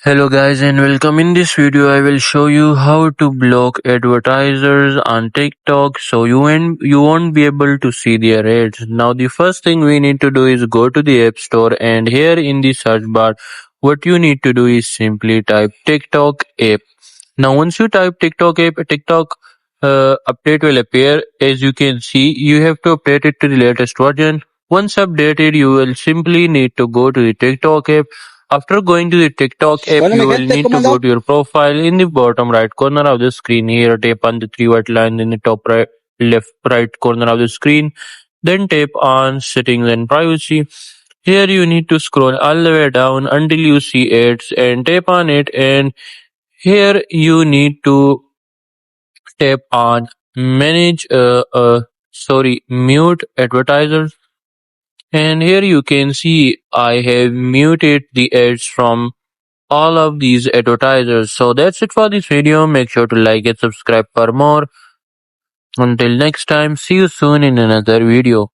Hello guys and welcome. In this video I will show you how to block advertisers on TikTok so you won't be able to see their ads. Now the first thing we need to do is go to the App Store, and here in the search bar what you need to do is simply type TikTok app. Now once you type TikTok app, TikTok update will appear. As you can see, you have to update it to the latest version. Once updated, you will simply need to go to the TikTok app. After going to the TikTok app, Bueno, you mi will gente, need ¿cómo to go andamos? to your profile. In the bottom right corner of the screen, here tap on the three white lines in the top right, left right corner of the screen. Then tap on settings and privacy. Here you need to scroll all the way down until you see ads and tap on it, and here you need to tap on manage mute advertisers, and here you can see I have muted the ads from all of these advertisers. So that's it for this video. Make sure to like and subscribe for more. Until next time, see you soon in another video.